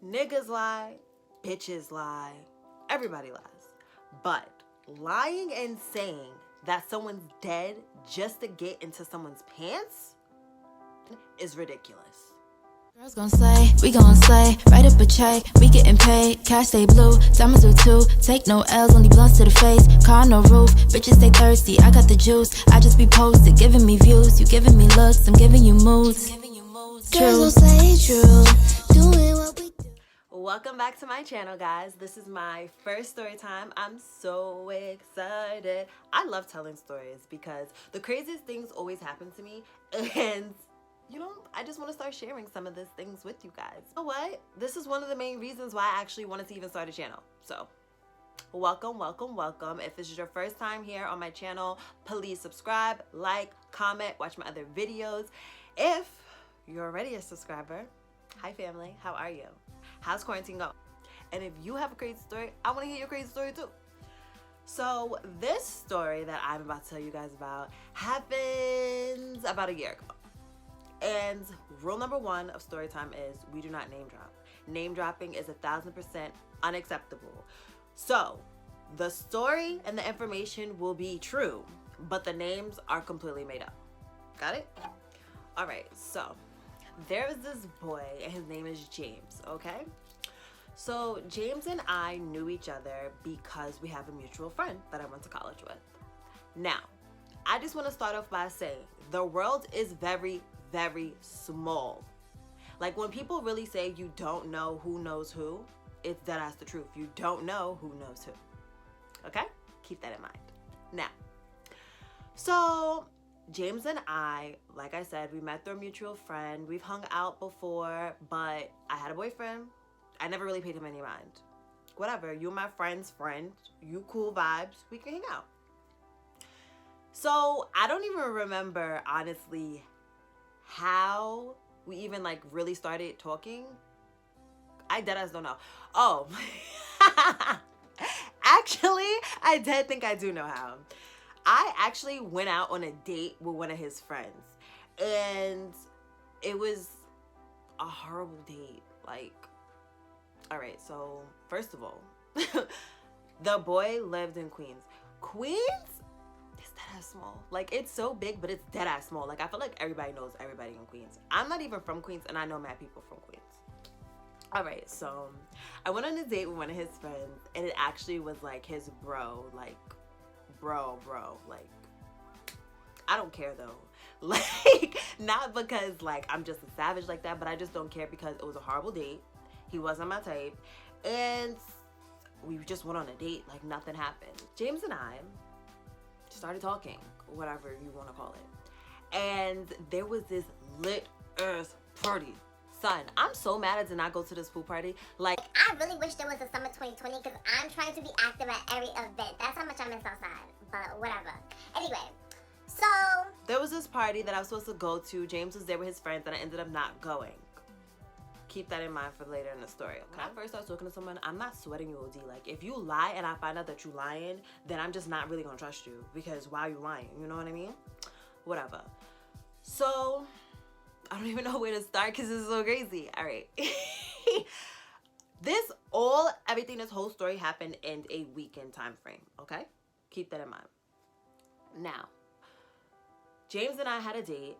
Niggas lie, bitches lie, everybody lies. But lying and saying that someone's dead just to get into someone's pants is ridiculous. Girls gon' slay, we gon' slay, write up a check, we getting paid, cash stay blue, diamonds do too, take no L's, only blunts to the face, car no roof, bitches stay thirsty, I got the juice, I just be posted, giving me views, you giving me looks, I'm giving you moods, Girls gon' say true, doing what we do. Welcome back to my channel, guys. This is my first story time. I'm so excited. I love telling stories because the craziest things always happen to me, and you know, I just want to start sharing some of these things with you guys. You know what? This is one of the main reasons why I actually wanted to even start a channel. So welcome, welcome, welcome. If this is your first time here on my channel, please subscribe, like, comment, watch my other videos. If you're already a subscriber, hi family, how are you? How's quarantine going? And if you have a crazy story, I want to hear your crazy story too. So this story that I'm about to tell you guys about happened about a year ago. And rule number one of story time is we do not name drop. Name dropping is 1000% unacceptable. So the story and the information will be true, but the names are completely made up. Got it? All right, so there was this boy and his name is James, okay? So James and I knew each other because we have a mutual friend that I went to college with. Now, I just want to start off by saying the world is very, very small. Like when people really say you don't know who knows who, it's dead ass the truth. You don't know who knows who. Okay? Keep that in mind. Now, so James and I, like I said, we met through a mutual friend. We've hung out before, but I had a boyfriend. I never really paid him any mind. Whatever, you're my friend's friend. You cool vibes. We can hang out. So I don't even remember, honestly, how we even like really started talking. I deadass don't know. Oh, actually, I did think I do know how. I actually went out on a date with one of his friends, and it was a horrible date. Like, all right, so first of all, the boy lived in Queens. Queens is dead ass small. Like, it's so big, but it's dead ass small. Like, I feel like everybody knows everybody in Queens. I'm not even from Queens, and I know mad people from Queens. All right, so I went on a date with one of his friends, and it actually was like his bro, like, bro, like, I don't care though. Like, not because like I'm just a savage like that, but I just don't care because it was a horrible date. He wasn't my type, and we just went on a date like nothing happened. James and I started talking, whatever you want to call it, and there was this lit earth party. Son, I'm so mad I did not go to this pool party. Like, I really wish there was a summer 2020 because I'm trying to be active at every event. That's how much I miss outside, but whatever. Anyway, so there was this party that I was supposed to go to. James was there with his friends, and I ended up not going. Keep that in mind for later in the story, okay? When I first start talking to someone, I'm not sweating you OD. Like, if you lie and I find out that you lying, then I'm just not really gonna trust you because why are you lying? You know what I mean? Whatever. So I don't even know where to start because this is so crazy. All right. This whole story happened in a weekend time frame, okay? Keep that in mind. Now, James and I had a date,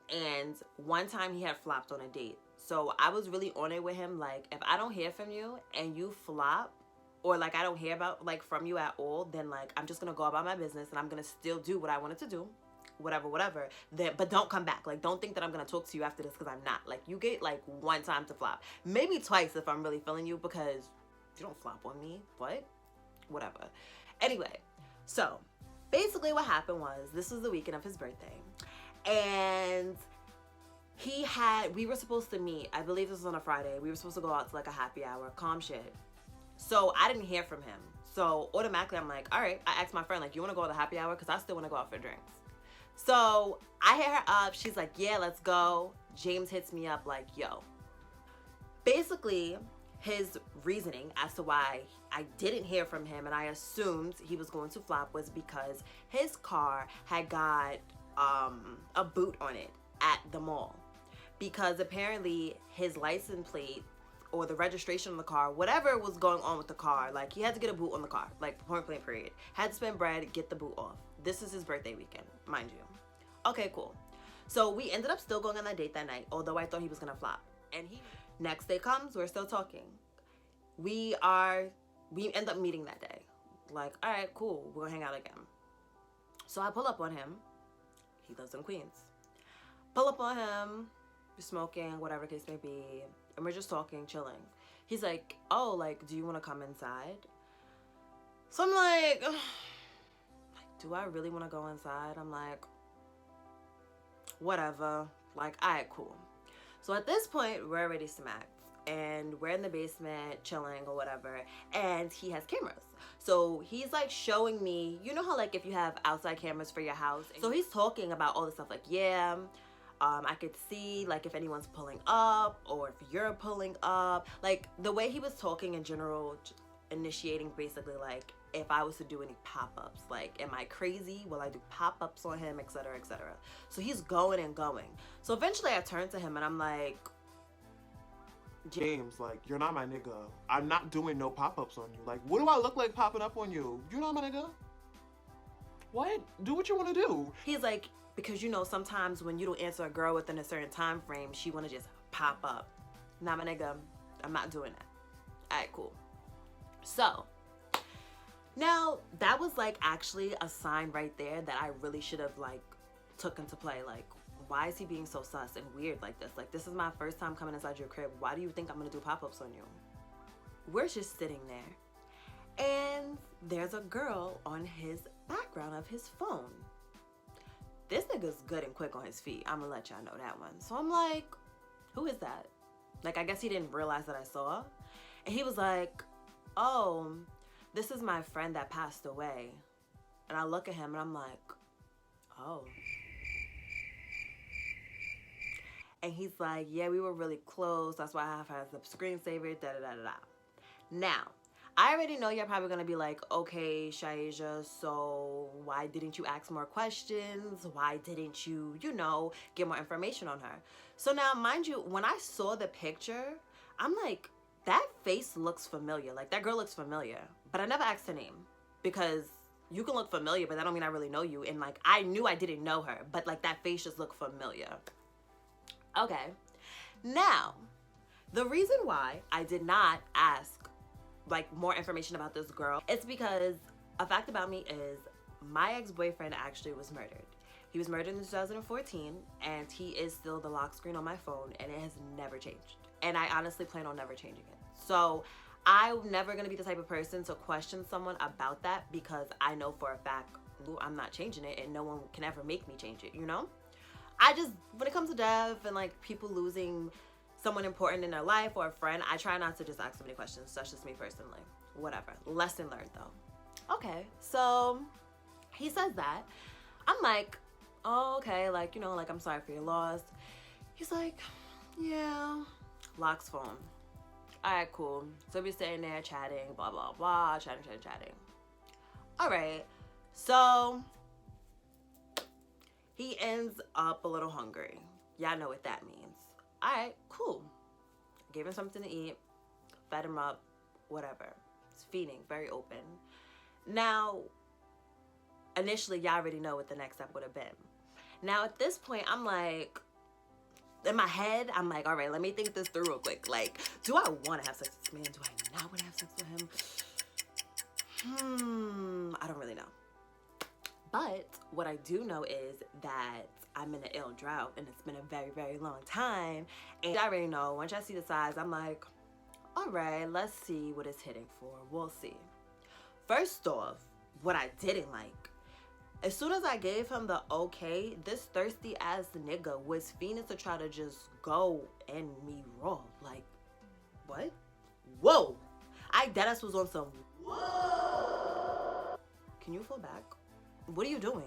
and one time he had flopped on a date. So I was really on it with him. Like, if I don't hear from you and you flop, or like I don't hear about like from you at all, then like I'm just gonna go about my business and I'm gonna still do what I wanted to do. Whatever, then, but don't come back. Like, don't think that I'm gonna talk to you after this because I'm not. Like, you get like one time to flop, maybe twice if I'm really feeling you, because you don't flop on me. What? Whatever. Anyway, so basically what happened was this was the weekend of his birthday, and we were supposed to meet, I believe this was on a Friday. We were supposed to go out to like a happy hour, calm shit. So I didn't hear from him. So automatically I'm like, all right, I asked my friend, like, you wanna go to the happy hour? Because I still wanna go out for drinks. So I hit her up. She's like, yeah, let's go. James hits me up like, yo. Basically, his reasoning as to why I didn't hear from him and I assumed he was going to flop was because his car had got a boot on it at the mall. Because apparently his license plate or the registration on the car, whatever was going on with the car. Like, he had to get a boot on the car, like, point blank period. Had to spend bread, get the boot off. This is his birthday weekend, mind you. Okay, cool. So we ended up still going on that date that night, although I thought he was gonna flop. And next day comes, we're still talking. We end up meeting that day. Like, all right, cool, we're gonna hang out again. So I pull up on him. He lives in Queens. Pull up on him, we're smoking, whatever case may be, and we're just talking, chilling. He's like, oh, like, do you want to come inside? So I'm like, do I really want to go inside? I'm like, whatever. Like, all right, cool. So at this point, we're already smacked, and we're in the basement chilling or whatever, and he has cameras. So he's like showing me, you know how like if you have outside cameras for your house? So he's talking about all this stuff like, yeah, I could see like if anyone's pulling up or if you're pulling up. Like the way he was talking in general, initiating basically like if I was to do any pop-ups, like am I crazy? Will I do pop-ups on him, etc., etc. So he's going and going. So eventually I turn to him and I'm like, James, like, you're not my nigga. I'm not doing no pop-ups on you. Like, what do I look like popping up on you? You're not my nigga. What? Do what you want to do. He's like, because you know sometimes when you don't answer a girl within a certain time frame, she want to just pop up. Not my nigga. I'm not doing that. Alright, cool. So now that was like actually a sign right there that I really should have like took into play. Like, why is he being so sus and weird like this? Like, this is my first time coming inside your crib. Why do you think I'm gonna do pop-ups on you? We're just sitting there, and there's a girl on his background of his phone. This nigga's good and quick on his feet. I'm gonna let y'all know that one. So I'm like, who is that? Like, I guess he didn't realize that I saw. And he was like, oh, this is my friend that passed away. And I look at him and I'm like, oh. And he's like, yeah, we were really close. That's why I have her as the screensaver, da-da-da-da-da. Now, I already know you're probably going to be like, okay, Shaija, so why didn't you ask more questions? Why didn't you, you know, get more information on her? So now, mind you, when I saw the picture, I'm like, that face looks familiar. Like, that girl looks familiar. But I never asked her name because you can look familiar, but that don't mean I really know you. And, like, I knew I didn't know her, but, like, that face just looked familiar. Okay, now, the reason why I did not ask, like, more information about this girl, it's because a fact about me is my ex-boyfriend actually was murdered. He was murdered in 2014, and he is still the lock screen on my phone, and it has never changed. And I honestly plan on never changing it. So I'm never going to be the type of person to question someone about that because I know for a fact I'm not changing it, and no one can ever make me change it, you know? I just, when it comes to death and like people losing someone important in their life or a friend, I try not to just ask so many questions. That's just me personally. Whatever. Lesson learned though. Okay, so he says that. I'm like, oh, okay, like, you know, like, I'm sorry for your loss. He's like, yeah. Locks phone. All right, cool. So we're sitting there chatting, blah, blah, blah, chatting. All right, so he ends up a little hungry. Y'all know what that means. All right, cool. Gave him something to eat, fed him up, whatever. It's feeding, very open. Now, initially, y'all already know what the next step would have been. Now, at this point, I'm like, in my head, I'm like, all right, let me think this through real quick. Like, do I want to have sex with this man? Do I not want to have sex with him? I don't really know. But what I do know is that I'm in an ill drought and it's been a very, very long time. And I already know, once I see the size, I'm like, all right, let's see what it's hitting for. We'll see. First off, what I didn't like, as soon as I gave him the okay, this thirsty ass nigga was fiending to try to just go and me raw. Like, what? Whoa! I deadass was on some whoa! Can you fall back? What are you doing?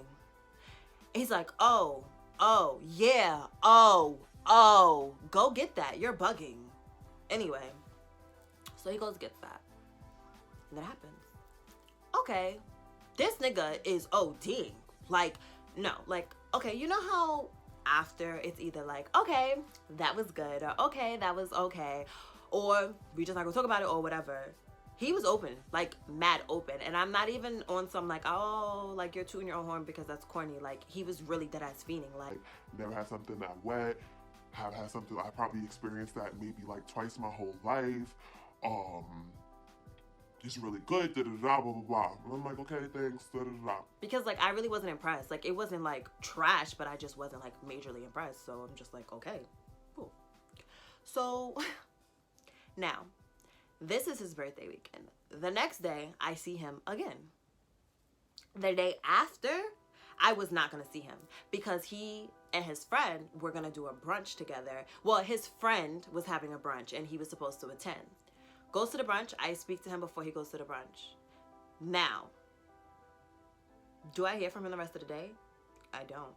And he's like, oh, yeah, oh, go get that. You're bugging. Anyway, so he goes gets that. And that happens. Okay, this nigga is ODing. Like, no, like, okay, you know how after it's either like, okay, that was good, or okay, that was okay, or we just not gonna talk about it or whatever. He was open, like mad open. And I'm not even on some like, oh, like you're tooting your own horn because that's corny. Like he was really dead ass feeling like, never had something that wet. Have had something, I probably experienced that maybe like twice my whole life. It's really good, da da da, blah blah blah. And I'm like, okay, thanks, da da da. because like I really wasn't impressed. Like it wasn't like trash, but I just wasn't like majorly impressed. So I'm just like, okay, cool. So now, this is his birthday weekend. The next day, I see him again. The day after, I was not gonna see him because he and his friend were gonna do a brunch together. Well, his friend was having a brunch and he was supposed to attend. Goes to the brunch. I speak to him before he goes to the brunch. Now, do I hear from him the rest of the day? I don't.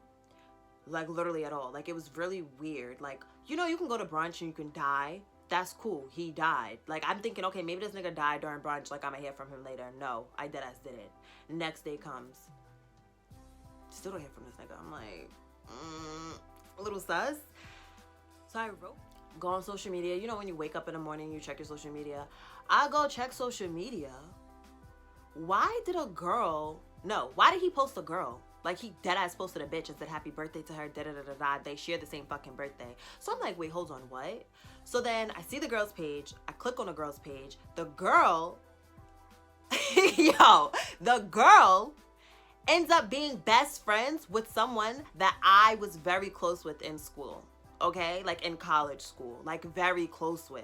Like literally at all. Like it was really weird. Like, you know, you can go to brunch and you can die. That's cool. He died. Like I'm thinking, okay, maybe this nigga died during brunch. Like I'm gonna hear from him later. No, I deadass didn't. Next day comes. Still don't hear from this nigga. I'm like, a little sus. So I wrote, go on social media. You know when you wake up in the morning, you check your social media. I go check social media. Why did he post a girl? Like he deadass posted a bitch and said happy birthday to her, da da da da da. They share the same fucking birthday. So I'm like, wait, hold on, what? So then I see the girl's page. I click on the girl's page. The girl, the girl ends up being best friends with someone that I was very close with in school. Okay, like in college school, like very close with.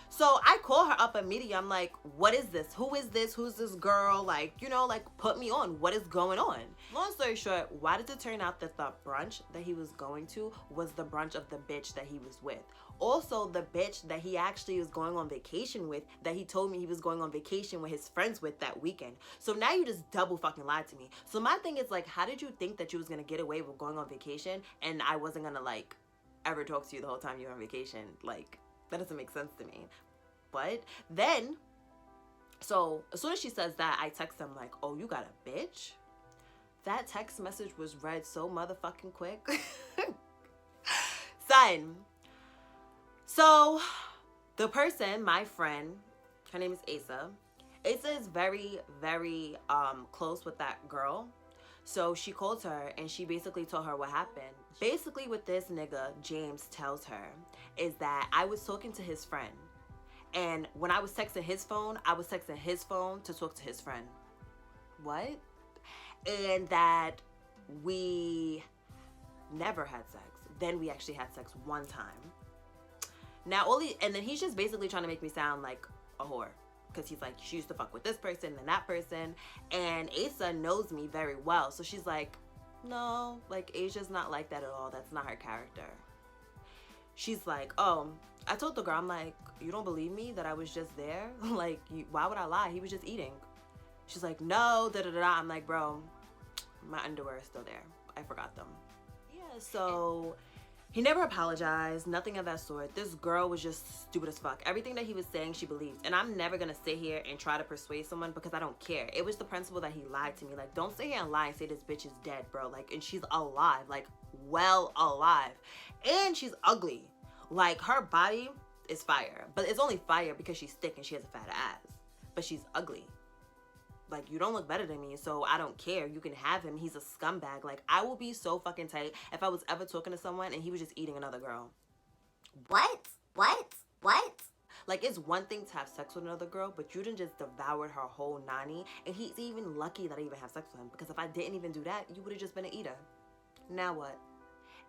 So I call her up immediately. I'm like, what is this? Who is this? Who's this girl? Like, you know, like put me on. What is going on? Long story short, why did it turn out that the brunch that he was going to was the brunch of the bitch that he was with? Also, the bitch that he actually was going on vacation with, that he told me he was going on vacation with his friends with that weekend. So now you just double fucking lied to me. So my thing is like, how did you think that you was gonna get away with going on vacation and I wasn't gonna like ever talk to you the whole time you were on vacation? Like, that doesn't make sense to me. But then, so as soon as she says that, I text him like, oh, you got a bitch? That text message was read so motherfucking quick. Son. So the person, my friend, her name is Asa. Asa is very, very close with that girl. So she called her and she basically told her what happened. Basically what this nigga, James, tells her is that I was talking to his friend. And when I was texting his phone, I was texting his phone to talk to his friend. What? And that we never had sex. Then we actually had sex one time. Now, and then he's just basically trying to make me sound like a whore. Because he's like, she used to fuck with this person and that person. And Asa knows me very well. So she's like, no, like Asia's not like that at all. That's not her character. She's like, oh, I told the girl, I'm like, you don't believe me that I was just there? Like, why would I lie? He was just eating. She's like, no, da da da. I'm like, bro, my underwear is still there. I forgot them. Yeah, so he never apologized, nothing of that sort. This girl was just stupid as fuck. Everything that he was saying, she believed. And I'm never gonna sit here and try to persuade someone because I don't care. It was the principle that he lied to me. Like, don't sit here and lie and say this bitch is dead, bro. Like, and she's alive, like, well alive. And she's ugly. Like, her body is fire. But it's only fire because she's thick and she has a fat ass. But she's ugly. Like, you don't look better than me, so I don't care. You can have him. He's a scumbag. Like, I will be so fucking tight if I was ever talking to someone and he was just eating another girl. What? Like, it's one thing to have sex with another girl, but you didn't just devour her whole nanny. And he's even lucky that I even have sex with him. Because if I didn't even do that, you would have just been an eater. Now what?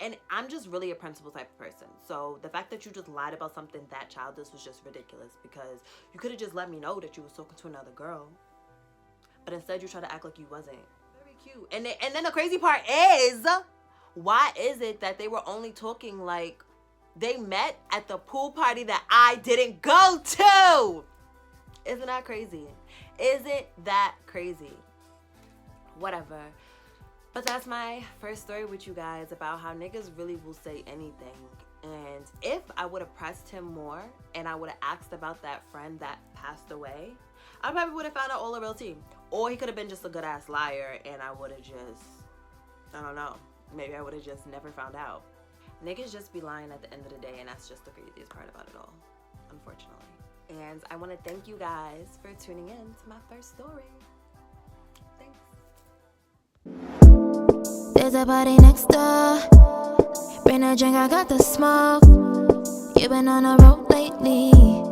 And I'm just really a principle type of person. So the fact that you just lied about something that childish was just ridiculous. Because you could have just let me know that you was talking to another girl. But instead you try to act like you wasn't. Very cute. And then the crazy part is, why is it that they were only talking like they met at the pool party that I didn't go to? Isn't that crazy? Isn't that crazy? Whatever. But that's my first story with you guys about how niggas really will say anything. And if I would have pressed him more and I would have asked about that friend that passed away, I probably would have found out all the real tea. Or he could have been just a good ass liar and I would have just, I don't know, maybe I would have just never found out. Niggas just be lying at the end of the day, and that's just the craziest part about it all, unfortunately. unfortunately. And I want to thank you guys for tuning in to my first story. Thanks. There's a party next door. Bring a drink, I got the smoke. You've been on a road lately.